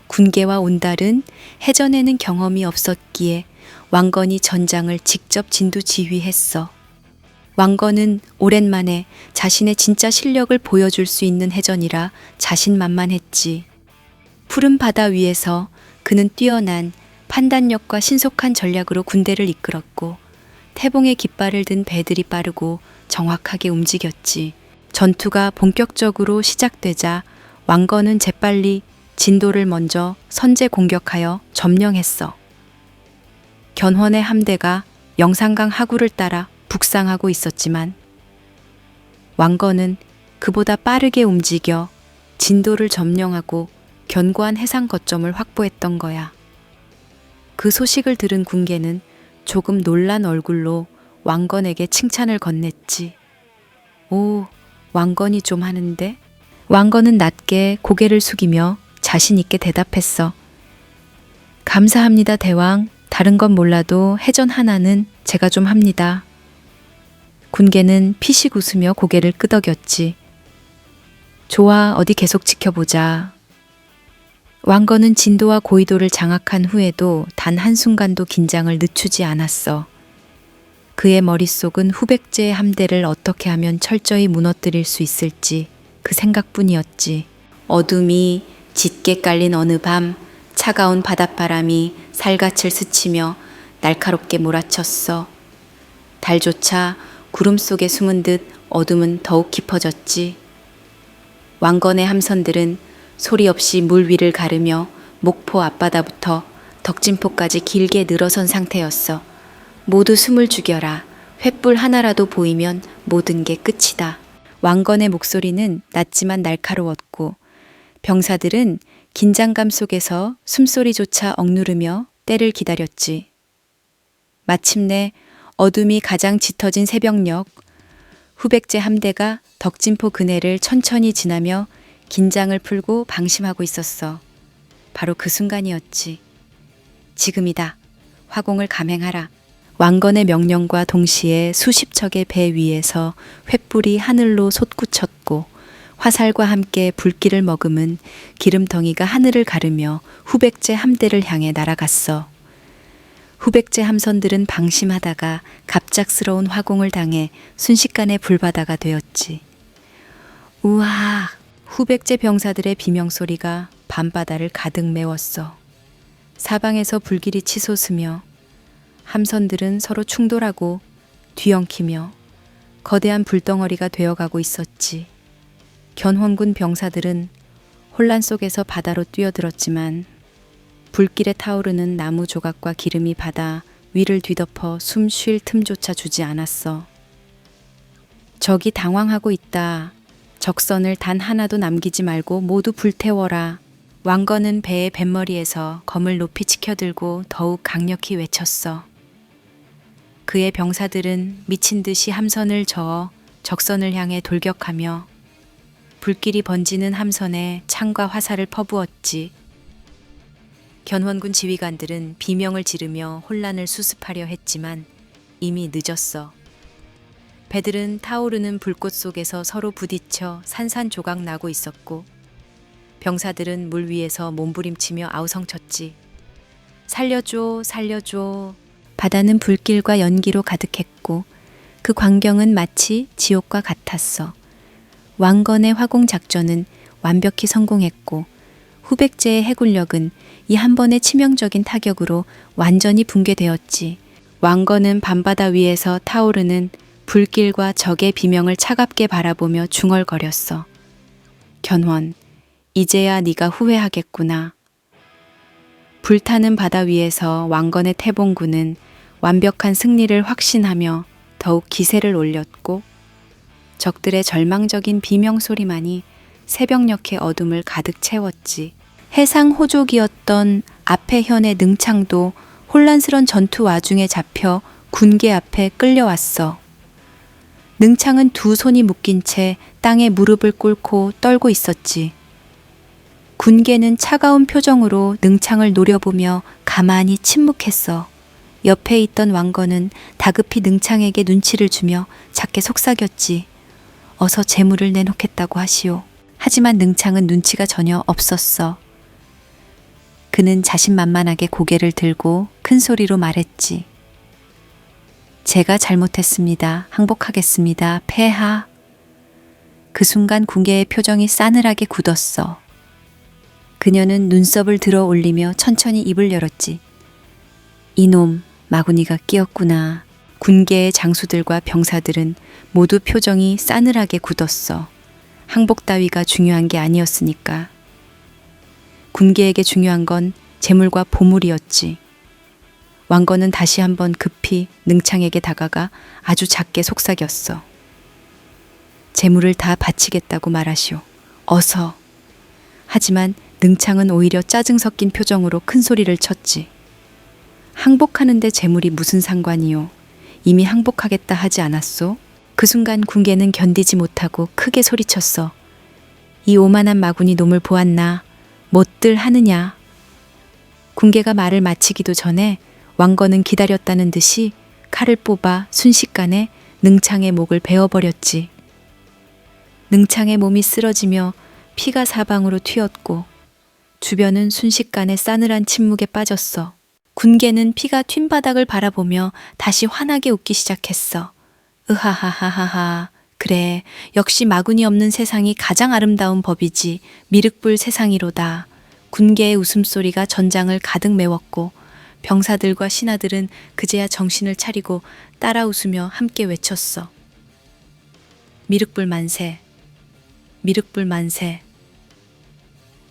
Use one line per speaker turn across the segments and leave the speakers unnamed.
군계와 온달은 해전에는 경험이 없었기에 왕건이 전장을 직접 진두 지휘했어. 왕건은 오랜만에 자신의 진짜 실력을 보여줄 수 있는 해전이라 자신만만했지. 푸른 바다 위에서 그는 뛰어난 판단력과 신속한 전략으로 군대를 이끌었고 태봉의 깃발을 든 배들이 빠르고 정확하게 움직였지. 전투가 본격적으로 시작되자 왕건은 재빨리 진도를 먼저 선제 공격하여 점령했어. 견훤의 함대가 영산강 하구를 따라 북상하고 있었지만 왕건은 그보다 빠르게 움직여 진도를 점령하고 견고한 해상 거점을 확보했던 거야. 그 소식을 들은 군계는 조금 놀란 얼굴로 왕건에게 칭찬을 건넸지. 오, 왕건이 좀 하는데? 왕건은 낮게 고개를 숙이며 자신 있게 대답했어. 감사합니다, 대왕. 다른 건 몰라도 해전 하나는 제가 좀 합니다. 군계는 피식 웃으며 고개를 끄덕였지. 좋아, 어디 계속 지켜보자. 왕건은 진도와 고이도를 장악한 후에도 단 한순간도 긴장을 늦추지 않았어. 그의 머릿속은 후백제의 함대를 어떻게 하면 철저히 무너뜨릴 수 있을지 그 생각뿐이었지. 어둠이 짙게 깔린 어느 밤 차가운 바닷바람이 살갗을 스치며 날카롭게 몰아쳤어. 달조차 구름 속에 숨은 듯 어둠은 더욱 깊어졌지. 왕건의 함선들은 소리 없이 물 위를 가르며 목포 앞바다부터 덕진포까지 길게 늘어선 상태였어. 모두 숨을 죽여라. 횃불 하나라도 보이면 모든 게 끝이다. 왕건의 목소리는 낮지만 날카로웠고 병사들은 긴장감 속에서 숨소리조차 억누르며 때를 기다렸지. 마침내 어둠이 가장 짙어진 새벽녘, 후백제 함대가 덕진포 그네를 천천히 지나며 긴장을 풀고 방심하고 있었어. 바로 그 순간이었지. 지금이다. 화공을 감행하라. 왕건의 명령과 동시에 수십 척의 배 위에서 횃불이 하늘로 솟구쳤고 화살과 함께 불길을 머금은 기름덩이가 하늘을 가르며 후백제 함대를 향해 날아갔어. 후백제 함선들은 방심하다가 갑작스러운 화공을 당해 순식간에 불바다가 되었지. 우와! 후백제 병사들의 비명소리가 밤바다를 가득 메웠어. 사방에서 불길이 치솟으며 함선들은 서로 충돌하고 뒤엉키며 거대한 불덩어리가 되어가고 있었지. 견훤군 병사들은 혼란 속에서 바다로 뛰어들었지만 불길에 타오르는 나무 조각과 기름이 바다 위를 뒤덮어 숨 쉴 틈조차 주지 않았어. 적이 당황하고 있다. 적선을 단 하나도 남기지 말고 모두 불태워라. 왕건은 배의 뱃머리에서 검을 높이 치켜들고 더욱 강력히 외쳤어. 그의 병사들은 미친 듯이 함선을 저어 적선을 향해 돌격하며 불길이 번지는 함선에 창과 화살을 퍼부었지. 견훤군 지휘관들은 비명을 지르며 혼란을 수습하려 했지만 이미 늦었어. 배들은 타오르는 불꽃 속에서 서로 부딪혀 산산조각 나고 있었고 병사들은 물 위에서 몸부림치며 아우성쳤지. 살려줘, 살려줘. 바다는 불길과 연기로 가득했고 그 광경은 마치 지옥과 같았어. 왕건의 화공 작전은 완벽히 성공했고 후백제의 해군력은 이 한 번의 치명적인 타격으로 완전히 붕괴되었지. 왕건은 밤바다 위에서 타오르는 불길과 적의 비명을 차갑게 바라보며 중얼거렸어. 견훤, 이제야 네가 후회하겠구나. 불타는 바다 위에서 왕건의 태봉군은 완벽한 승리를 확신하며 더욱 기세를 올렸고 적들의 절망적인 비명소리만이 새벽녘의 어둠을 가득 채웠지. 해상 호족이었던 앞해현의 능창도 혼란스런 전투 와중에 잡혀 군계 앞에 끌려왔어. 능창은 두 손이 묶인 채 땅에 무릎을 꿇고 떨고 있었지. 군계는 차가운 표정으로 능창을 노려보며 가만히 침묵했어. 옆에 있던 왕건은 다급히 능창에게 눈치를 주며 작게 속삭였지. 어서 재물을 내놓겠다고 하시오. 하지만 능창은 눈치가 전혀 없었어. 그는 자신만만하게 고개를 들고 큰 소리로 말했지. 제가 잘못했습니다. 항복하겠습니다. 폐하. 그 순간 군계의 표정이 싸늘하게 굳었어. 그녀는 눈썹을 들어 올리며 천천히 입을 열었지. 이놈, 마구니가 끼었구나. 군계의 장수들과 병사들은 모두 표정이 싸늘하게 굳었어. 항복 따위가 중요한 게 아니었으니까. 군계에게 중요한 건 재물과 보물이었지. 왕건은 다시 한번 급히 능창에게 다가가 아주 작게 속삭였어. 재물을 다 바치겠다고 말하시오. 어서. 하지만 능창은 오히려 짜증 섞인 표정으로 큰 소리를 쳤지. 항복하는데 재물이 무슨 상관이요. 이미 항복하겠다 하지 않았소? 그 순간 군계는 견디지 못하고 크게 소리쳤어. 이 오만한 마구니 놈을 보았나? 못들 하느냐? 군계가 말을 마치기도 전에 왕건은 기다렸다는 듯이 칼을 뽑아 순식간에 능창의 목을 베어버렸지. 능창의 몸이 쓰러지며 피가 사방으로 튀었고 주변은 순식간에 싸늘한 침묵에 빠졌어. 군계는 피가 튄 바닥을 바라보며 다시 환하게 웃기 시작했어. 으하하하하하. 그래, 역시 마군이 없는 세상이 가장 아름다운 법이지. 미륵불 세상이로다. 군계의 웃음소리가 전장을 가득 메웠고 병사들과 신하들은 그제야 정신을 차리고 따라 웃으며 함께 외쳤어. 미륵불 만세. 미륵불 만세.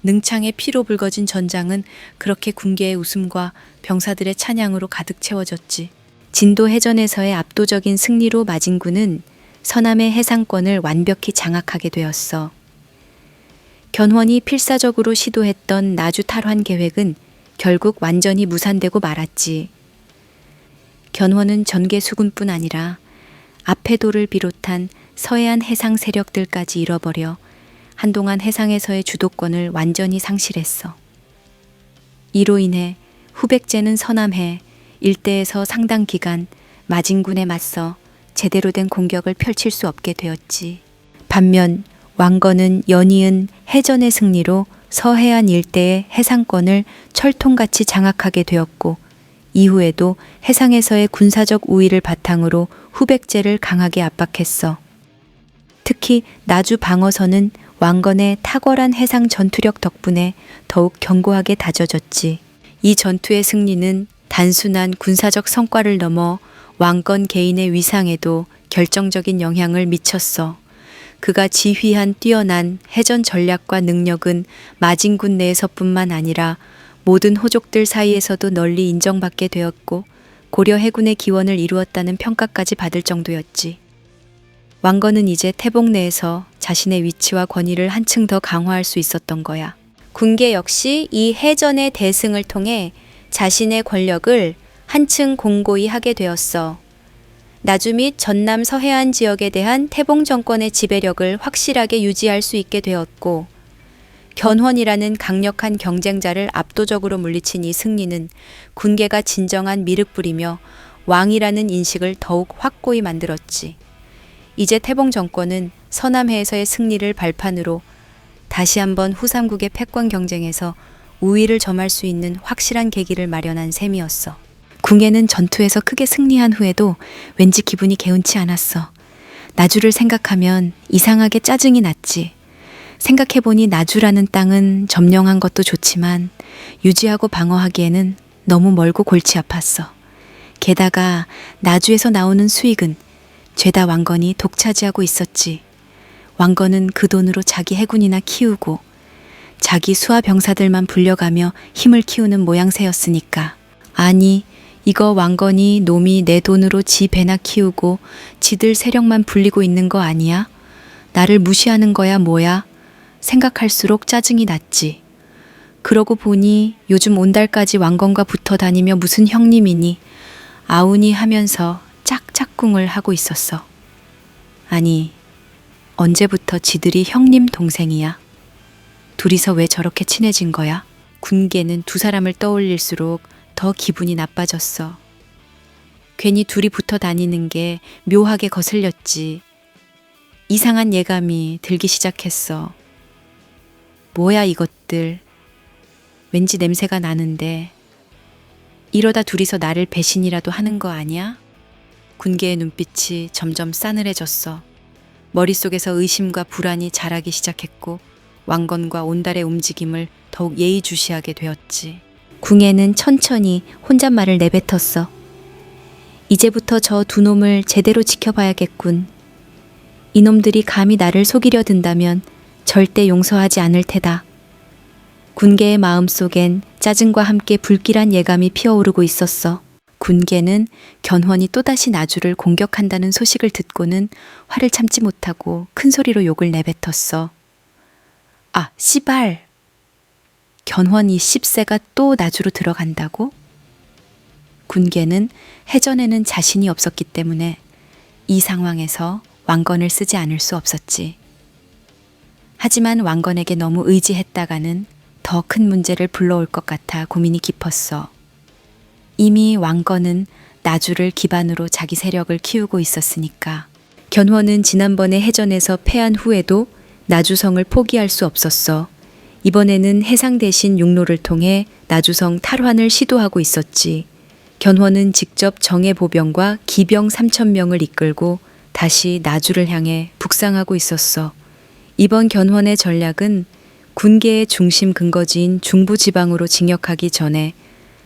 능창의 피로 붉어진 전장은 그렇게 군계의 웃음과 병사들의 찬양으로 가득 채워졌지. 진도 해전에서의 압도적인 승리로 마진군은 서남의 해상권을 완벽히 장악하게 되었어. 견훤이 필사적으로 시도했던 나주 탈환 계획은 결국 완전히 무산되고 말았지. 견훤은 전개 수군뿐 아니라 아페도를 비롯한 서해안 해상 세력들까지 잃어버려 한동안 해상에서의 주도권을 완전히 상실했어. 이로 인해 후백제는 서남해 일대에서 상당 기간 마진군에 맞서 제대로 된 공격을 펼칠 수 없게 되었지. 반면 왕건은 연이은 해전의 승리로 서해안 일대의 해상권을 철통같이 장악하게 되었고 이후에도 해상에서의 군사적 우위를 바탕으로 후백제를 강하게 압박했어. 특히 나주 방어선은 왕건의 탁월한 해상 전투력 덕분에 더욱 견고하게 다져졌지. 이 전투의 승리는 단순한 군사적 성과를 넘어 왕건 개인의 위상에도 결정적인 영향을 미쳤어. 그가 지휘한 뛰어난 해전 전략과 능력은 마진군 내에서뿐만 아니라 모든 호족들 사이에서도 널리 인정받게 되었고 고려 해군의 기원을 이루었다는 평가까지 받을 정도였지. 왕건은 이제 태복 내에서 자신의 위치와 권위를 한층 더 강화할 수 있었던 거야. 군계 역시 이 해전의 대승을 통해 자신의 권력을 한층 공고히 하게 되었어. 나주 및 전남 서해안 지역에 대한 태봉 정권의 지배력을 확실하게 유지할 수 있게 되었고 견훤이라는 강력한 경쟁자를 압도적으로 물리친 이 승리는 군계가 진정한 미륵불이며 왕이라는 인식을 더욱 확고히 만들었지. 이제 태봉 정권은 서남해에서의 승리를 발판으로 다시 한번 후삼국의 패권 경쟁에서 우위를 점할 수 있는 확실한 계기를 마련한 셈이었어. 궁예는 전투에서 크게 승리한 후에도 왠지 기분이 개운치 않았어. 나주를 생각하면 이상하게 짜증이 났지. 생각해보니 나주라는 땅은 점령한 것도 좋지만 유지하고 방어하기에는 너무 멀고 골치 아팠어. 게다가 나주에서 나오는 수익은 죄다 왕건이 독차지하고 있었지. 왕건은 그 돈으로 자기 해군이나 키우고 자기 수하 병사들만 불려가며 힘을 키우는 모양새였으니까. 아니, 이거 왕건이 놈이 내 돈으로 지 배나 키우고 지들 세력만 불리고 있는 거 아니야? 나를 무시하는 거야 뭐야? 생각할수록 짜증이 났지. 그러고 보니 요즘 온달까지 왕건과 붙어 다니며 무슨 형님이니 아우니 하면서 짝짝꿍을 하고 있었어. 아니, 언제부터 지들이 형님 동생이야? 둘이서 왜 저렇게 친해진 거야? 군계는 두 사람을 떠올릴수록 더 기분이 나빠졌어. 괜히 둘이 붙어 다니는 게 묘하게 거슬렸지. 이상한 예감이 들기 시작했어. 뭐야 이것들. 왠지 냄새가 나는데 이러다 둘이서 나를 배신이라도 하는 거 아니야? 군계의 눈빛이 점점 싸늘해졌어. 머릿속에서 의심과 불안이 자라기 시작했고 왕건과 온달의 움직임을 더욱 예의주시하게 되었지. 궁예는 천천히 혼잣말을 내뱉었어. 이제부터 저 두 놈을 제대로 지켜봐야겠군. 이놈들이 감히 나를 속이려 든다면 절대 용서하지 않을 테다. 군계의 마음속엔 짜증과 함께 불길한 예감이 피어오르고 있었어. 군계는 견훤이 또다시 나주를 공격한다는 소식을 듣고는 화를 참지 못하고 큰 소리로 욕을 내뱉었어. 아, 씨발! 견훤이 씹새가 또 나주로 들어간다고? 군계는 해전에는 자신이 없었기 때문에 이 상황에서 왕건을 쓰지 않을 수 없었지. 하지만 왕건에게 너무 의지했다가는 더 큰 문제를 불러올 것 같아 고민이 깊었어. 이미 왕건은 나주를 기반으로 자기 세력을 키우고 있었으니까. 견훤은 지난번에 해전에서 패한 후에도 나주성을 포기할 수 없었어. 이번에는 해상 대신 육로를 통해 나주성 탈환을 시도하고 있었지. 견훤은 직접 정예보병과 기병 3,000명을 이끌고 다시 나주를 향해 북상하고 있었어. 이번 견훤의 전략은 군계의 중심 근거지인 중부지방으로 진격하기 전에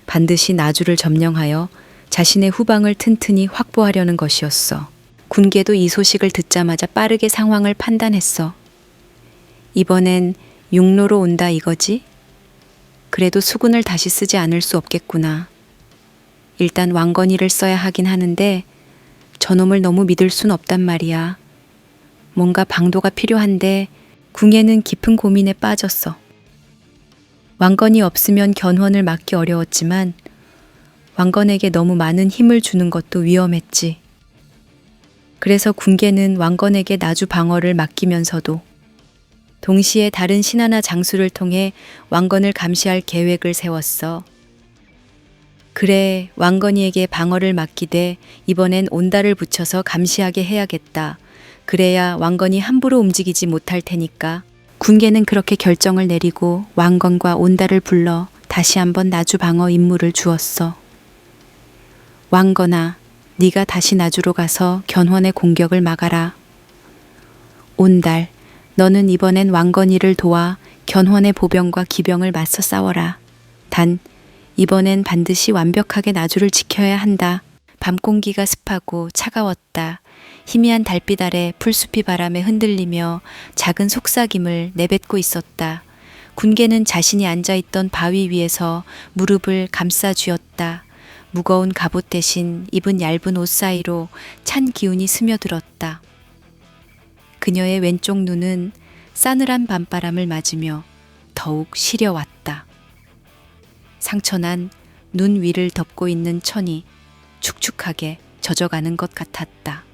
반드시 나주를 점령하여 자신의 후방을 튼튼히 확보하려는 것이었어. 군계도 이 소식을 듣자마자 빠르게 상황을 판단했어. 이번엔 육로로 온다 이거지? 그래도 수군을 다시 쓰지 않을 수 없겠구나. 일단 왕건이를 써야 하긴 하는데 저놈을 너무 믿을 순 없단 말이야. 뭔가 방도가 필요한데 궁예는 깊은 고민에 빠졌어. 왕건이 없으면 견훤을 막기 어려웠지만 왕건에게 너무 많은 힘을 주는 것도 위험했지. 그래서 궁계는 왕건에게 나주 방어를 맡기면서도 동시에 다른 신하나 장수를 통해 왕건을 감시할 계획을 세웠어. 그래, 왕건이에게 방어를 맡기되 이번엔 온달을 붙여서 감시하게 해야겠다. 그래야 왕건이 함부로 움직이지 못할 테니까. 군계는 그렇게 결정을 내리고 왕건과 온달을 불러 다시 한번 나주 방어 임무를 주었어. 왕건아, 네가 다시 나주로 가서 견훤의 공격을 막아라. 온달, 너는 이번엔 왕건이를 도와 견훤의 보병과 기병을 맞서 싸워라. 단 이번엔 반드시 완벽하게 나주를 지켜야 한다. 밤 공기가 습하고 차가웠다. 희미한 달빛 아래 풀숲이 바람에 흔들리며 작은 속삭임을 내뱉고 있었다. 군계는 자신이 앉아있던 바위 위에서 무릎을 감싸 쥐었다. 무거운 갑옷 대신 입은 얇은 옷 사이로 찬 기운이 스며들었다. 그녀의 왼쪽 눈은 싸늘한 밤바람을 맞으며 더욱 시려왔다. 상처난 눈 위를 덮고 있는 천이 축축하게 젖어가는 것 같았다.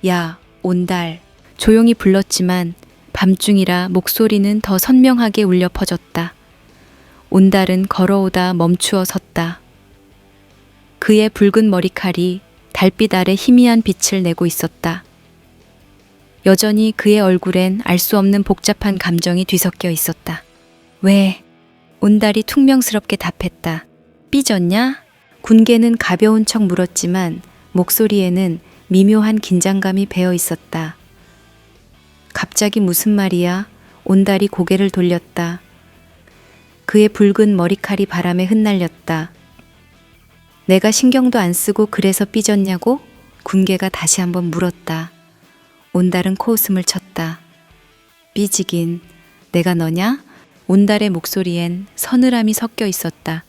야, 온달. 조용히 불렀지만 밤중이라 목소리는 더 선명하게 울려 퍼졌다. 온달은 걸어오다 멈추어 섰다. 그의 붉은 머리칼이 달빛 아래 희미한 빛을 내고 있었다. 여전히 그의 얼굴엔 알 수 없는 복잡한 감정이 뒤섞여 있었다. 왜? 온달이 퉁명스럽게 답했다. 삐졌냐? 군계는 가벼운 척 물었지만 목소리에는 미묘한 긴장감이 배어 있었다. 갑자기 무슨 말이야? 온달이 고개를 돌렸다. 그의 붉은 머리칼이 바람에 흩날렸다. 내가 신경도 안 쓰고 그래서 삐졌냐고? 군계가 다시 한번 물었다. 온달은 코웃음을 쳤다. 삐지긴 내가 너냐? 온달의 목소리엔 서늘함이 섞여 있었다.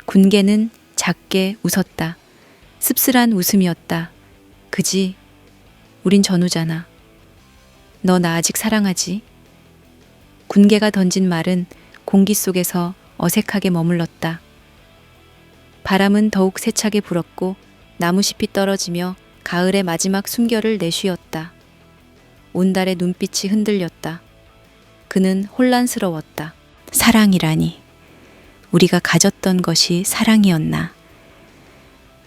군계는 작게 웃었다. 씁쓸한 웃음이었다. 그지? 우린 전우잖아. 너 나 아직 사랑하지? 군계가 던진 말은 공기 속에서 어색하게 머물렀다. 바람은 더욱 세차게 불었고 나무잎이 떨어지며 가을의 마지막 숨결을 내쉬었다. 온달의 눈빛이 흔들렸다. 그는 혼란스러웠다. 사랑이라니. 우리가 가졌던 것이 사랑이었나.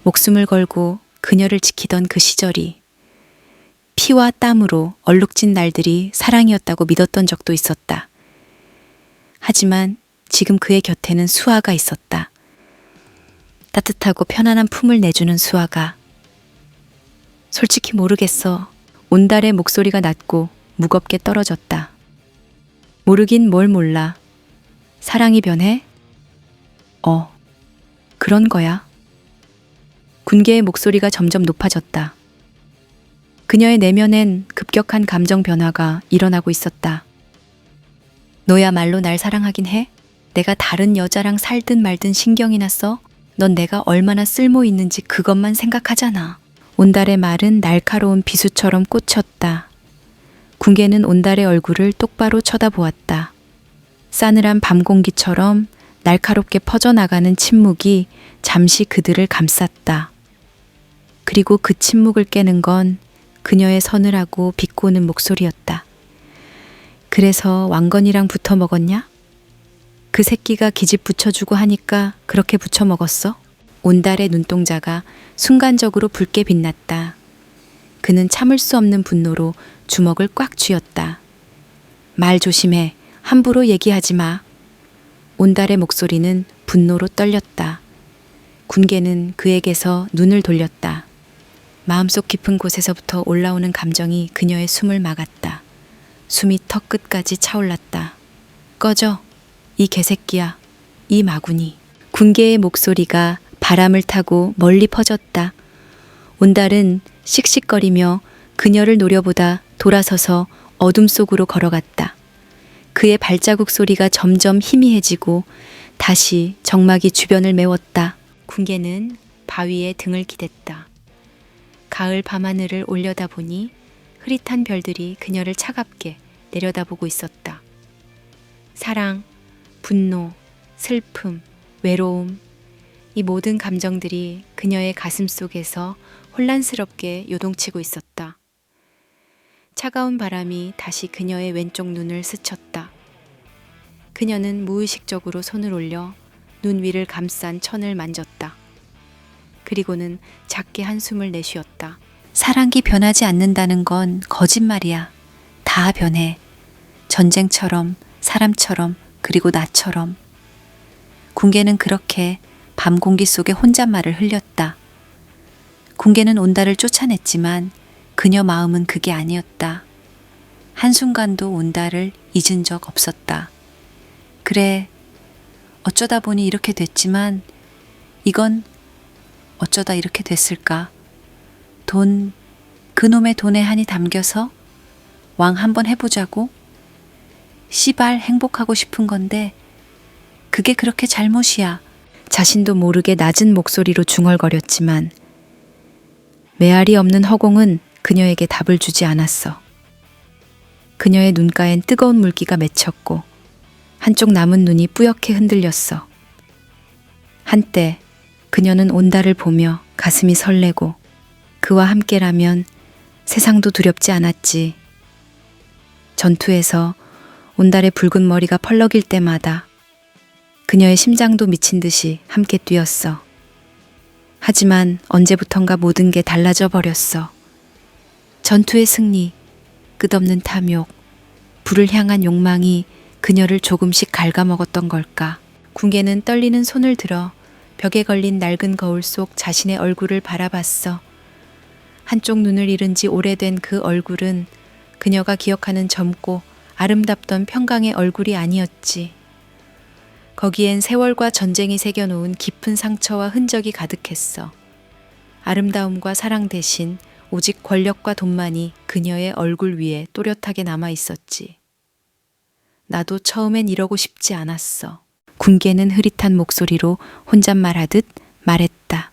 목숨을 걸고 그녀를 지키던 그 시절이 피와 땀으로 얼룩진 날들이 사랑이었다고 믿었던 적도 있었다. 하지만 지금 그의 곁에는 수아가 있었다. 따뜻하고 편안한 품을 내주는 수아가. 솔직히 모르겠어. 온달의 목소리가 낮고 무겁게 떨어졌다. 모르긴 뭘 몰라. 사랑이 변해? 그런 거야. 군계의 목소리가 점점 높아졌다. 그녀의 내면엔 급격한 감정 변화가 일어나고 있었다. 너야말로 날 사랑하긴 해? 내가 다른 여자랑 살든 말든 신경이나 써? 넌 내가 얼마나 쓸모 있는지 그것만 생각하잖아. 온달의 말은 날카로운 비수처럼 꽂혔다. 군계는 온달의 얼굴을 똑바로 쳐다보았다. 싸늘한 밤 공기처럼 날카롭게 퍼져나가는 침묵이 잠시 그들을 감쌌다. 그리고 그 침묵을 깨는 건 그녀의 서늘하고 비꼬는 목소리였다. 그래서 왕건이랑 붙어 먹었냐? 그 새끼가 기집 붙여주고 하니까 그렇게 붙여 먹었어? 온달의 눈동자가 순간적으로 붉게 빛났다. 그는 참을 수 없는 분노로 주먹을 꽉 쥐었다. 말 조심해. 함부로 얘기하지 마. 온달의 목소리는 분노로 떨렸다. 군계는 그에게서 눈을 돌렸다. 마음속 깊은 곳에서부터 올라오는 감정이 그녀의 숨을 막았다. 숨이 턱 끝까지 차올랐다. 꺼져. 이 개새끼야. 이 마구니. 군계의 목소리가 바람을 타고 멀리 퍼졌다. 온달은 씩씩거리며 그녀를 노려보다 돌아서서 어둠 속으로 걸어갔다. 그의 발자국 소리가 점점 희미해지고 다시 정막이 주변을 메웠다. 군계는 바위에 등을 기댔다. 가을 밤하늘을 올려다보니 흐릿한 별들이 그녀를 차갑게 내려다보고 있었다. 사랑, 분노, 슬픔, 외로움, 이 모든 감정들이 그녀의 가슴 속에서 혼란스럽게 요동치고 있었다. 차가운 바람이 다시 그녀의 왼쪽 눈을 스쳤다. 그녀는 무의식적으로 손을 올려 눈 위를 감싼 천을 만졌다. 그리고는 작게 한숨을 내쉬었다. 사랑이 변하지 않는다는 건 거짓말이야. 다 변해. 전쟁처럼, 사람처럼, 그리고 나처럼. 군계는 그렇게 밤 공기 속에 혼잣말을 흘렸다. 군계는 온달을 쫓아냈지만 그녀 마음은 그게 아니었다. 한순간도 온달을 잊은 적 없었다. 그래, 어쩌다 보니 이렇게 됐지만 이건 어쩌다 이렇게 됐을까? 그놈의 돈에 한이 담겨서 왕 한번 해보자고? 씨발 행복하고 싶은 건데 그게 그렇게 잘못이야. 자신도 모르게 낮은 목소리로 중얼거렸지만 메아리 없는 허공은 그녀에게 답을 주지 않았어. 그녀의 눈가엔 뜨거운 물기가 맺혔고 한쪽 남은 눈이 뿌옇게 흔들렸어. 한때 그녀는 온달을 보며 가슴이 설레고 그와 함께라면 세상도 두렵지 않았지. 전투에서 온달의 붉은 머리가 펄럭일 때마다 그녀의 심장도 미친 듯이 함께 뛰었어. 하지만 언제부턴가 모든 게 달라져 버렸어. 전투의 승리, 끝없는 탐욕, 불을 향한 욕망이 그녀를 조금씩 갉아먹었던 걸까. 군계는 떨리는 손을 들어 벽에 걸린 낡은 거울 속 자신의 얼굴을 바라봤어. 한쪽 눈을 잃은 지 오래된 그 얼굴은 그녀가 기억하는 젊고 아름답던 평강의 얼굴이 아니었지. 거기엔 세월과 전쟁이 새겨놓은 깊은 상처와 흔적이 가득했어. 아름다움과 사랑 대신 오직 권력과 돈만이 그녀의 얼굴 위에 또렷하게 남아 있었지. 나도 처음엔 이러고 싶지 않았어. 군계는 흐릿한 목소리로 혼잣말하듯 말했다.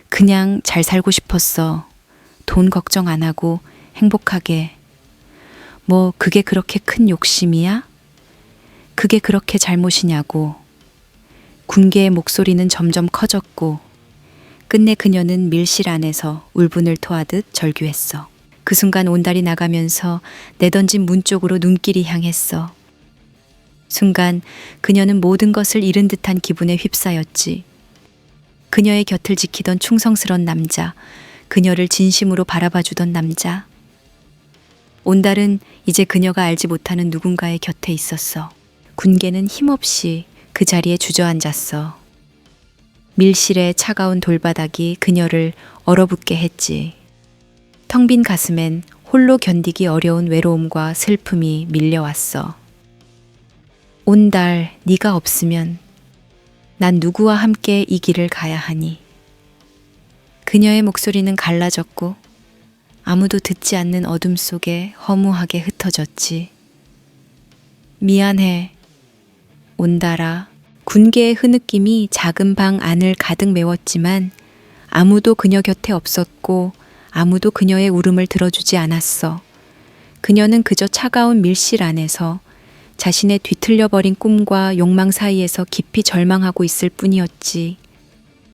그냥 잘 살고 싶었어. 돈 걱정 안 하고 행복하게. 뭐 그게 그렇게 큰 욕심이야? 그게 그렇게 잘못이냐고. 군계의 목소리는 점점 커졌고 끝내 그녀는 밀실 안에서 울분을 토하듯 절규했어. 그 순간 온달이 나가면서 내던진 문 쪽으로 눈길이 향했어. 순간 그녀는 모든 것을 잃은 듯한 기분에 휩싸였지. 그녀의 곁을 지키던 충성스런 남자, 그녀를 진심으로 바라봐주던 남자. 온달은 이제 그녀가 알지 못하는 누군가의 곁에 있었어. 군개는 힘없이 그 자리에 주저앉았어. 밀실의 차가운 돌바닥이 그녀를 얼어붙게 했지. 텅 빈 가슴엔 홀로 견디기 어려운 외로움과 슬픔이 밀려왔어. 온달 네가 없으면 난 누구와 함께 이 길을 가야 하니. 그녀의 목소리는 갈라졌고 아무도 듣지 않는 어둠 속에 허무하게 흩어졌지. 미안해, 온달아. 군개의 흐느낌이 작은 방 안을 가득 메웠지만 아무도 그녀 곁에 없었고 아무도 그녀의 울음을 들어주지 않았어. 그녀는 그저 차가운 밀실 안에서 자신의 뒤틀려버린 꿈과 욕망 사이에서 깊이 절망하고 있을 뿐이었지.